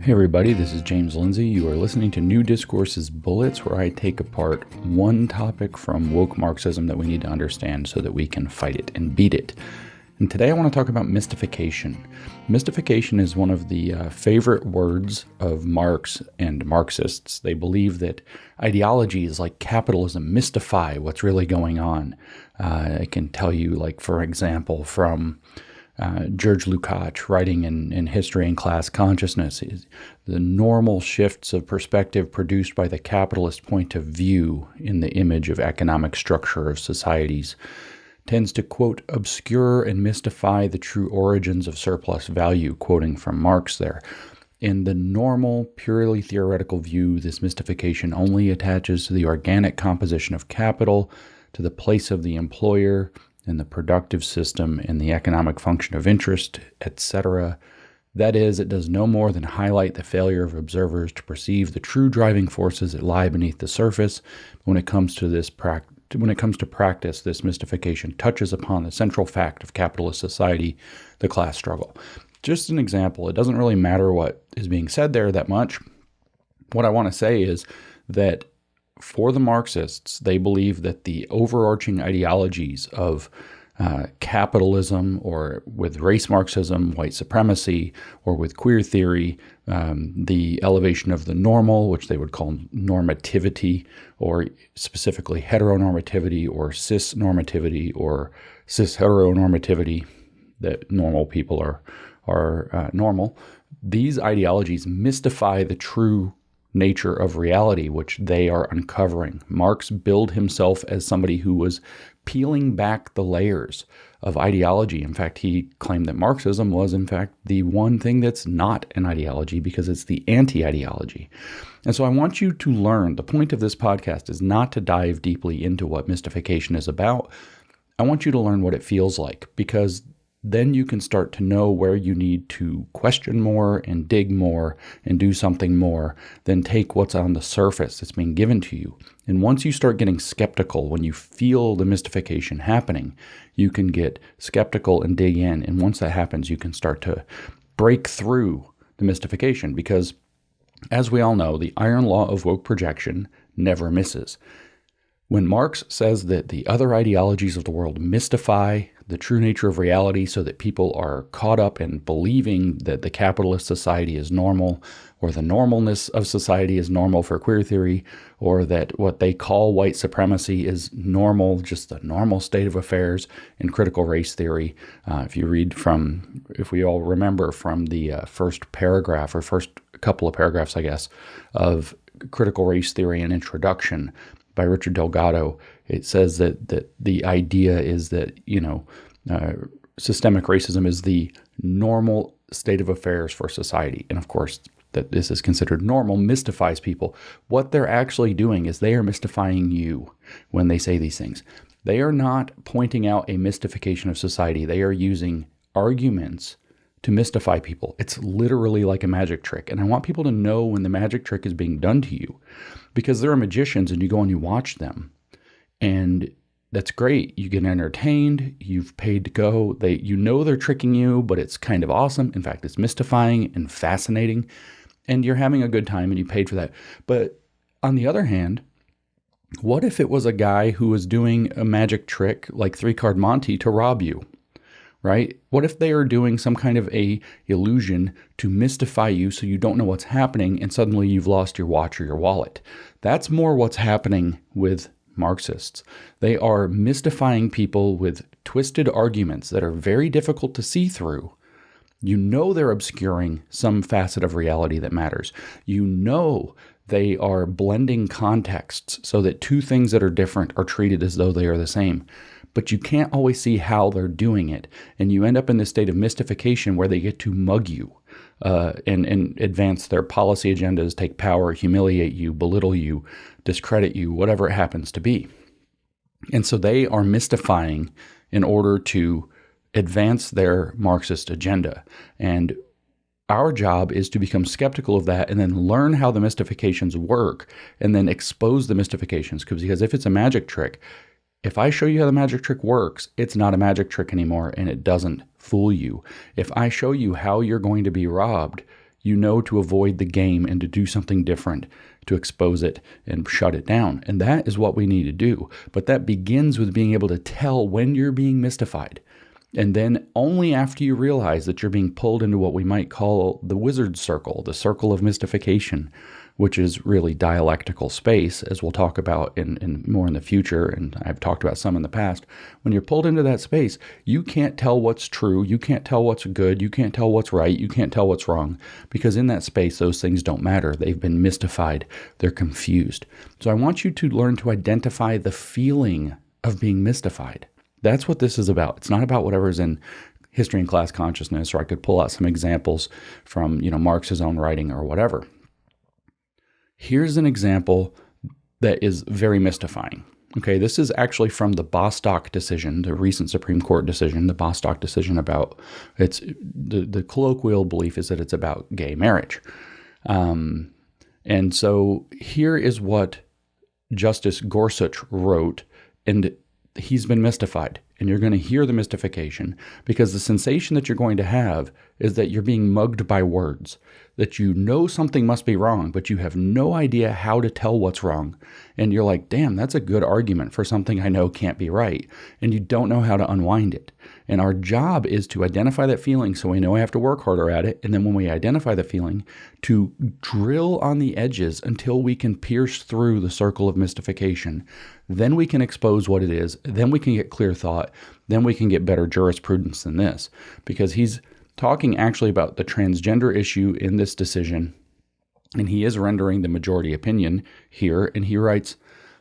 Hey everybody, this is James Lindsay. You are listening to New Discourses Bullets, where I take apart one topic from woke Marxism that we need to understand so that we can fight it and beat it. And today I want to talk about mystification. Mystification is one of the favorite words of Marx and Marxists. They believe that ideologies like capitalism mystify what's really going on. I can tell you, like, for example, from George Lukács writing in History and Class Consciousness, the normal shifts of perspective produced by the capitalist point of view in the image of economic structure of societies tends to, quote, obscure and mystify the true origins of surplus value, quoting from Marx there. In the normal, purely theoretical view, this mystification only attaches to the organic composition of capital, to the place of the employer, in the productive system, in the economic function of interest, etc. That is, it does no more than highlight the failure of observers to perceive the true driving forces that lie beneath the surface. When it comes to practice, this mystification touches upon the central fact of capitalist society, the class struggle. Just an example, it doesn't really matter what is being said there that much. What I want to say is that for the Marxists, they believe that the overarching ideologies of capitalism, or with race Marxism, white supremacy, or with queer theory, the elevation of the normal, which they would call normativity, or specifically heteronormativity, or cis-normativity, or cis-heteronormativity, that normal people are normal. These ideologies mystify the true nature of reality, which they are uncovering. Marx billed himself as somebody who was peeling back the layers of ideology. In fact, he claimed that Marxism was, in fact, the one thing that's not an ideology because it's the anti-ideology. And so I want you to learn, the point of this podcast is not to dive deeply into what mystification is about. I want you to learn what it feels like, because then you can start to know where you need to question more and dig more and do something more than take what's on the surface that's being given to you. And once you start getting skeptical, when you feel the mystification happening, you can get skeptical and dig in. And once that happens, you can start to break through the mystification, because as we all know, the iron law of woke projection never misses. When Marx says that the other ideologies of the world mystify the true nature of reality so that people are caught up in believing that the capitalist society is normal, or the normalness of society is normal for queer theory, or that what they call white supremacy is normal, just the normal state of affairs in critical race theory. If we all remember from the first paragraph, or first couple of paragraphs, I guess, of Critical Race Theory and Introduction by Richard Delgado, it says that the idea is that, systemic racism is the normal state of affairs for society. And of course, that this is considered normal mystifies people. What they're actually doing is they are mystifying you when they say these things. They are not pointing out a mystification of society. They are using arguments to mystify people. It's literally like a magic trick. And I want people to know when the magic trick is being done to you, because there are magicians and you go and you watch them, and that's great. You get entertained. You've paid to go. They're tricking you, but it's kind of awesome. In fact, it's mystifying and fascinating, and you're having a good time and you paid for that. But on the other hand, what if it was a guy who was doing a magic trick like three-card Monte to rob you? Right? What if they are doing some kind of a illusion to mystify you so you don't know what's happening and suddenly you've lost your watch or your wallet? That's more what's happening with Marxists. They are mystifying people with twisted arguments that are very difficult to see through. You know they're obscuring some facet of reality that matters. You know they are blending contexts so that two things that are different are treated as though they are the same. But you can't always see how they're doing it. And you end up in this state of mystification where they get to mug you and advance their policy agendas, take power, humiliate you, belittle you, discredit you, whatever it happens to be. And so they are mystifying in order to advance their Marxist agenda. And our job is to become skeptical of that and then learn how the mystifications work and then expose the mystifications. Because if it's a magic trick, if I show you how the magic trick works, it's not a magic trick anymore and it doesn't fool you. If I show you how you're going to be robbed, you know to avoid the game and to do something different, to expose it and shut it down. And that is what we need to do. But that begins with being able to tell when you're being mystified. And then only after you realize that you're being pulled into what we might call the wizard circle, the circle of mystification, which is really dialectical space, as we'll talk about in more in the future, and I've talked about some in the past. When you're pulled into that space, you can't tell what's true, you can't tell what's good, you can't tell what's right, you can't tell what's wrong, because in that space, those things don't matter. They've been mystified, they're confused. So I want you to learn to identify the feeling of being mystified. That's what this is about. It's not about whatever's in history and class consciousness, or I could pull out some examples from, Marx's own writing or whatever. Here's an example that is very mystifying. Okay, this is actually from the Bostock decision, the recent Supreme Court decision, the Bostock decision about, it's the colloquial belief is that it's about gay marriage. And so here is what Justice Gorsuch wrote, and he's been mystified. And you're going to hear the mystification, because the sensation that you're going to have is that you're being mugged by words, that you know something must be wrong, but you have no idea how to tell what's wrong. And you're like, damn, that's a good argument for something I know can't be right. And you don't know how to unwind it. And our job is to identify that feeling so we know we have to work harder at it. And then when we identify the feeling, to drill on the edges until we can pierce through the circle of mystification. Then we can expose what it is. Then we can get clear thought. Then we can get better jurisprudence than this. Because he's talking actually about the transgender issue in this decision. And he is rendering the majority opinion here. And he writes,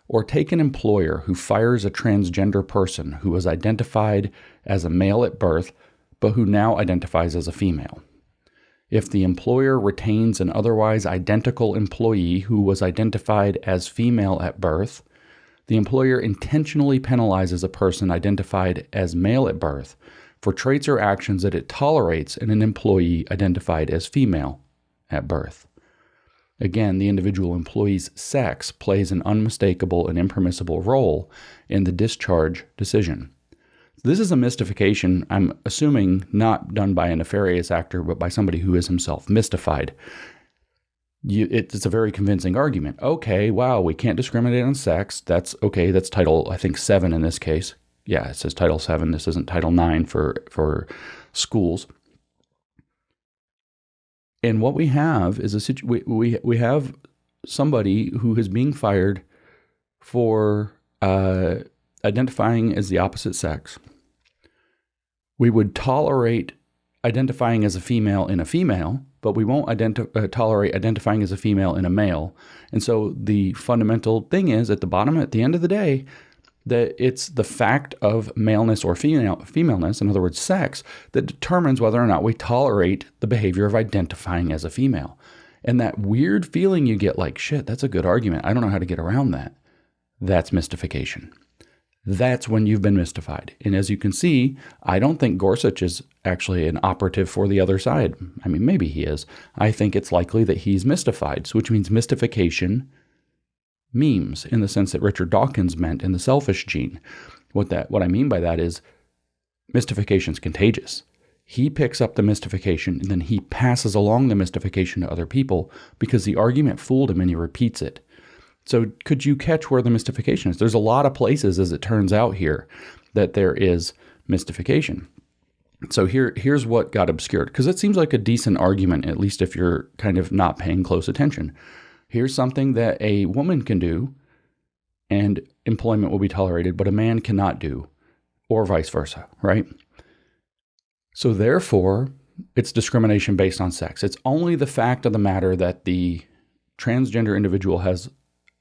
or take an employer who fires a transgender person who was identified as a male at birth, but who now identifies as a female. If the employer retains an otherwise identical employee who was identified as female at birth, the employer intentionally penalizes a person identified as male at birth for traits or actions that it tolerates in an employee identified as female at birth. Again, the individual employee's sex plays an unmistakable and impermissible role in the discharge decision. This is a mystification, I'm assuming, not done by a nefarious actor, but by somebody who is himself mystified. It's a very convincing argument. Okay, wow, we can't discriminate on sex. That's okay. That's Title, I think, 7 in this case. Yeah, it says Title 7. This isn't Title 9 for schools. And what we have is we have somebody who is being fired for identifying as the opposite sex. We would tolerate identifying as a female in a female, but we won't tolerate identifying as a female in a male. And so the fundamental thing is, at the end of the day, that it's the fact of maleness or femaleness, in other words, sex, that determines whether or not we tolerate the behavior of identifying as a female. And that weird feeling you get like, shit, that's a good argument. I don't know how to get around that. That's mystification. That's when you've been mystified. And as you can see, I don't think Gorsuch is actually an operative for the other side. I mean, maybe he is. I think it's likely that he's mystified, which means mystification memes, in the sense that Richard Dawkins meant in The Selfish Gene. What I mean by that is mystification is contagious. He picks up the mystification and then he passes along the mystification to other people because the argument fooled him and he repeats it. So could you catch where the mystification is? There's a lot of places, as it turns out here, that there is mystification. So here's what got obscured, because it seems like a decent argument, at least if you're kind of not paying close attention. Here's something that a woman can do and employment will be tolerated, but a man cannot do, or vice versa, right? So therefore, it's discrimination based on sex. It's only the fact of the matter that the transgender individual has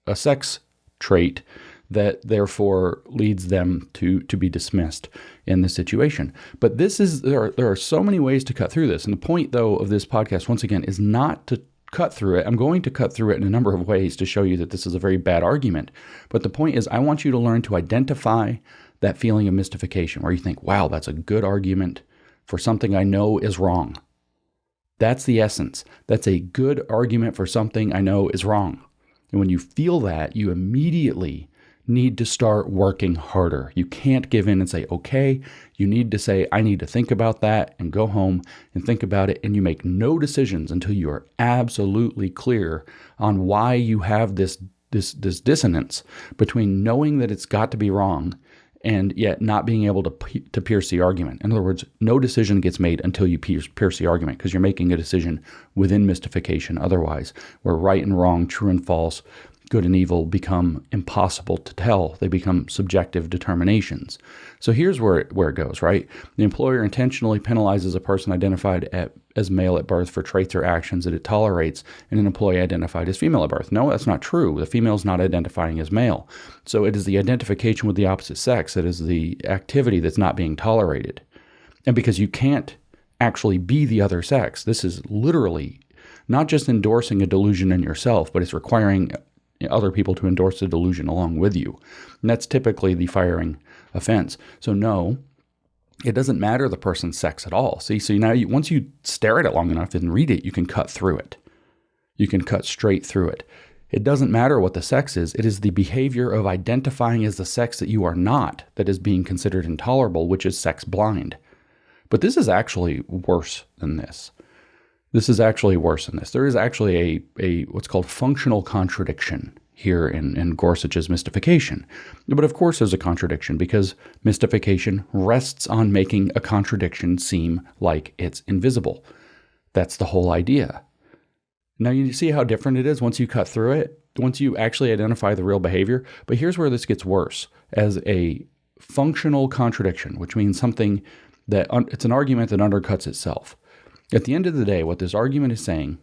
a sex trait that therefore leads them to be dismissed in this situation. But there are so many ways to cut through this. And the point, though, of this podcast, once again, is not to cut through it. I'm going to cut through it in a number of ways to show you that this is a very bad argument. But the point is, I want you to learn to identify that feeling of mystification where you think, wow, that's a good argument for something I know is wrong. That's the essence. That's a good argument for something I know is wrong. And when you feel that, you immediately need to start working harder. You can't give in and say, okay. You need to say, I need to think about that, and go home and think about it. And you make no decisions until you are absolutely clear on why you have this dissonance between knowing that it's got to be wrong and yet not being able to pierce the argument. In other words, no decision gets made until you pierce the argument, because you're making a decision within mystification otherwise, where right and wrong, true and false, good and evil become impossible to tell. They become subjective determinations. So here's where it goes, right? The employer intentionally penalizes a person identified as male at birth for traits or actions that it tolerates in an employee identified as female at birth. No, that's not true. The female is not identifying as male. So it is the identification with the opposite sex that is the activity that's not being tolerated. And because you can't actually be the other sex, this is literally not just endorsing a delusion in yourself, but it's requiring other people to endorse the delusion along with you. And that's typically the firing offense. So no, it doesn't matter the person's sex at all. See, so now once you stare at it long enough and read it, you can cut through it. You can cut straight through it. It doesn't matter what the sex is. It is the behavior of identifying as the sex that you are not that is being considered intolerable, which is sex blind. But this is actually worse than this. This is actually worse than this. There is actually a what's called functional contradiction here in Gorsuch's mystification. But of course there's a contradiction, because mystification rests on making a contradiction seem like it's invisible. That's the whole idea. Now you see how different it is once you cut through it, once you actually identify the real behavior. But here's where this gets worse. As a functional contradiction, which means something that it's an argument that undercuts itself. At the end of the day, what this argument is saying,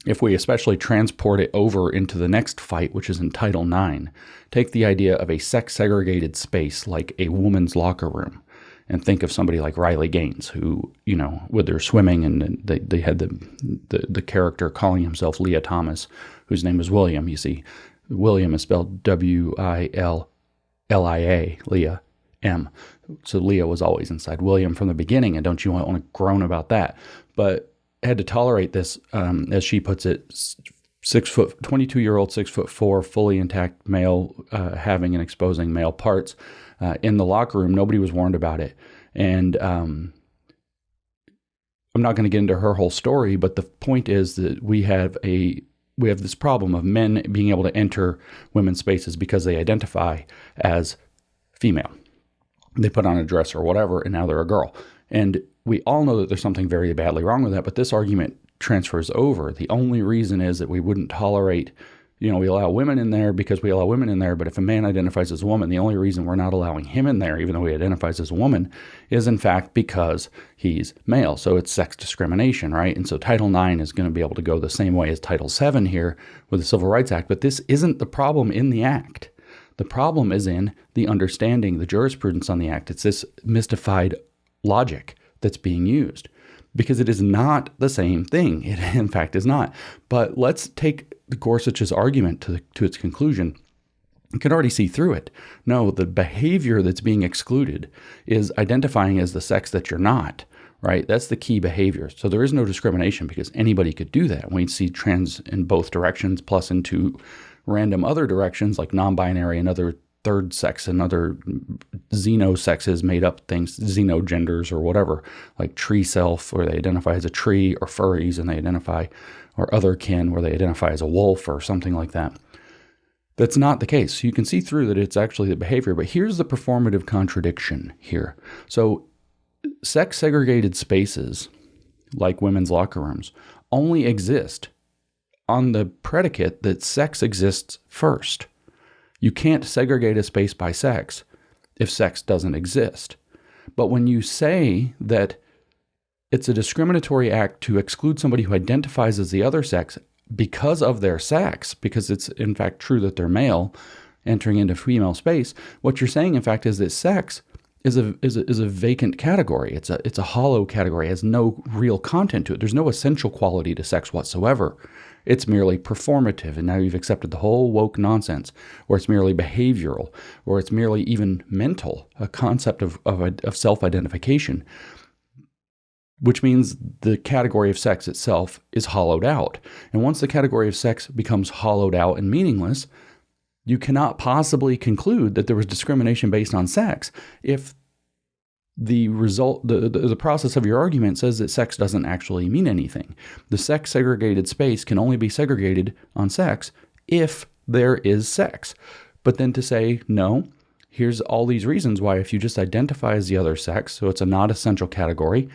if we especially transport it over into the next fight, which is in Title IX, take the idea of a sex-segregated space like a woman's locker room, and think of somebody like Riley Gaines, who, with their swimming, and they had the character calling himself Leah Thomas, whose name is William. You see, William is spelled Willia, Leah, M. So Leah was always inside William from the beginning, and don't you want to groan about that? But had to tolerate this, as she puts it, 22-year-old, 6'4", fully intact male, having and exposing male parts in the locker room. Nobody was warned about it, and I'm not going to get into her whole story, but the point is that we have this problem of men being able to enter women's spaces because they identify as female. They put on a dress or whatever, and now they're a girl. And we all know that there's something very badly wrong with that, but this argument transfers over. The only reason is that we wouldn't tolerate, we allow women in there because we allow women in there, but if a man identifies as a woman, the only reason we're not allowing him in there, even though he identifies as a woman, is in fact because he's male. So it's sex discrimination, right? And so Title IX is going to be able to go the same way as Title VII here with the Civil Rights Act, but this isn't the problem in the act. The problem is in the understanding, the jurisprudence on the act. It's this mystified logic that's being used, because it is not the same thing. It, in fact, is not. But let's take Gorsuch's argument to its conclusion. You can already see through it. No, the behavior that's being excluded is identifying as the sex that you're not, right? That's the key behavior. So there is no discrimination, because anybody could do that. We see trends in both directions, plus into random other directions like non-binary and other third sex and other xenosexes, made up things, xenogenders or whatever, like tree self, where they identify as a tree, or furries and they identify, or other kin where they identify as a wolf or something like that. That's not the case. You can see through that it's actually the behavior, but here's the performative contradiction here. So sex segregated spaces like women's locker rooms only exist on the predicate that sex exists first. You can't segregate a space by sex if sex doesn't exist. But when you say that it's a discriminatory act to exclude somebody who identifies as the other sex because of their sex, because it's in fact true that they're male entering into female space, what you're saying in fact is that sex is a vacant category. It's a hollow category. It has no real content to it. There's no essential quality to sex whatsoever. It's merely performative, and now you've accepted the whole woke nonsense, or it's merely behavioral, or it's merely even mental, a concept of self-identification, which means the category of sex itself is hollowed out. And once the category of sex becomes hollowed out and meaningless, You cannot possibly conclude that there was discrimination based on sex if the result, the process of your argument says that sex doesn't actually mean anything. The sex segregated space can only be segregated on sex if there is sex. But then to say, no, here's all these reasons why if you just identify as the other sex, so it's a not essential category,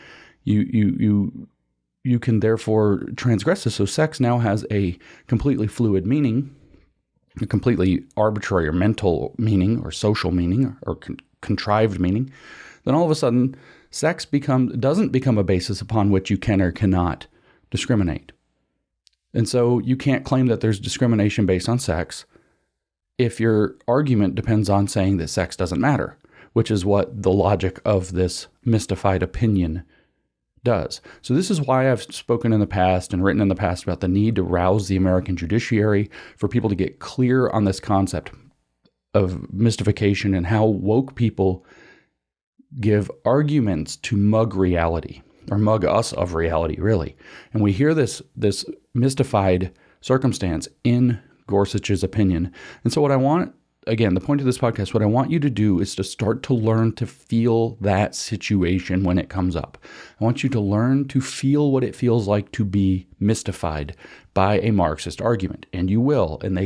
you can therefore transgress this. So sex now has a completely fluid meaning, a completely arbitrary or mental meaning or social meaning or contrived meaning. Then all of a sudden, sex doesn't become a basis upon which you can or cannot discriminate. And so you can't claim that there's discrimination based on sex if your argument depends on saying that sex doesn't matter, which is what the logic of this mystified opinion does. So this is why I've spoken in the past and written in the past about the need to rouse the American judiciary for people to get clear on this concept of mystification and how woke people give arguments to mug reality, or mug us of reality, really. And we hear this mystified circumstance in Gorsuch's opinion. And so what I want, again, the point of this podcast, what I want you to do is to start to learn to feel that situation when it comes up. I want you to learn to feel what it feels like to be mystified by a Marxist argument. And you will. And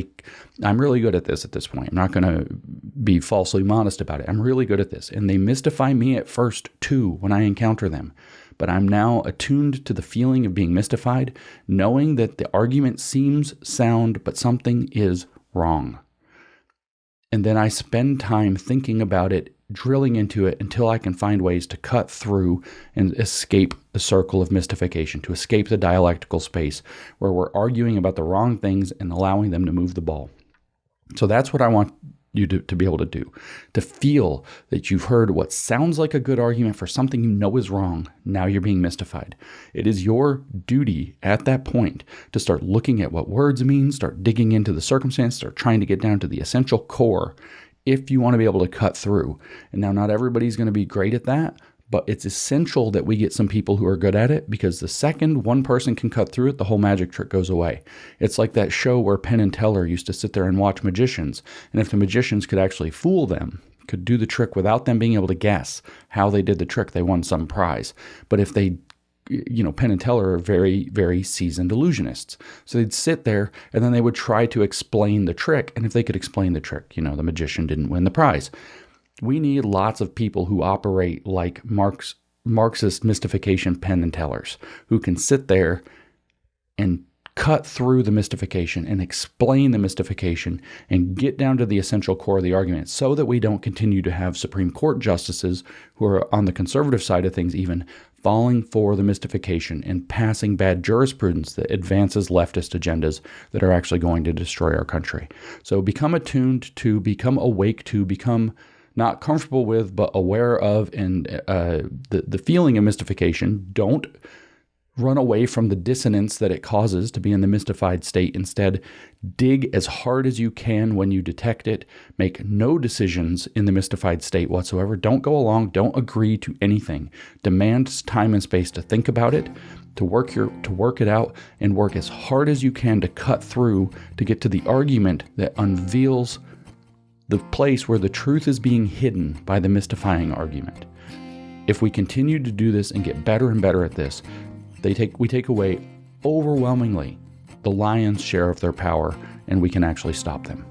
I'm really good at this point. I'm not going to be falsely modest about it. I'm really good at this. And they mystify me at first too when I encounter them. But I'm now attuned to the feeling of being mystified, knowing that the argument seems sound, but something is wrong. And then I spend time thinking about it, drilling into it until I can find ways to cut through and escape the circle of mystification, to escape the dialectical space where we're arguing about the wrong things and allowing them to move the ball. So that's what I want you to be able to do, to feel that you've heard what sounds like a good argument for something you know is wrong. Now you're being mystified. It is your duty at that point to start looking at what words mean, start digging into the circumstance, start trying to get down to the essential core if you want to be able to cut through. And now not everybody's going to be great at that, but it's essential that we get some people who are good at it, because the second one person can cut through it, the whole magic trick goes away. It's like that show where Penn and Teller used to sit there and watch magicians. And if the magicians could actually fool them, could do the trick without them being able to guess how they did the trick, they won some prize. But if they, Penn and Teller are very, very seasoned illusionists. So they'd sit there and then they would try to explain the trick. And if they could explain the trick, the magician didn't win the prize. We need lots of people who operate like Marxist mystification Penn and Tellers, who can sit there and cut through the mystification and explain the mystification and get down to the essential core of the argument, so that we don't continue to have Supreme Court justices who are on the conservative side of things even falling for the mystification and passing bad jurisprudence that advances leftist agendas that are actually going to destroy our country. So become attuned to, become awake to, become not comfortable with, but aware of, and the feeling of mystification. Don't run away from the dissonance that it causes to be in the mystified state. Instead, dig as hard as you can when you detect it. Make no decisions in the mystified state whatsoever. Don't go along. Don't agree to anything. Demand time and space to think about it, to work it out, and work as hard as you can to cut through to get to the argument that unveils the place where the truth is being hidden by the mystifying argument. If we continue to do this and get better and better at this, we take away overwhelmingly the lion's share of their power, and we can actually stop them.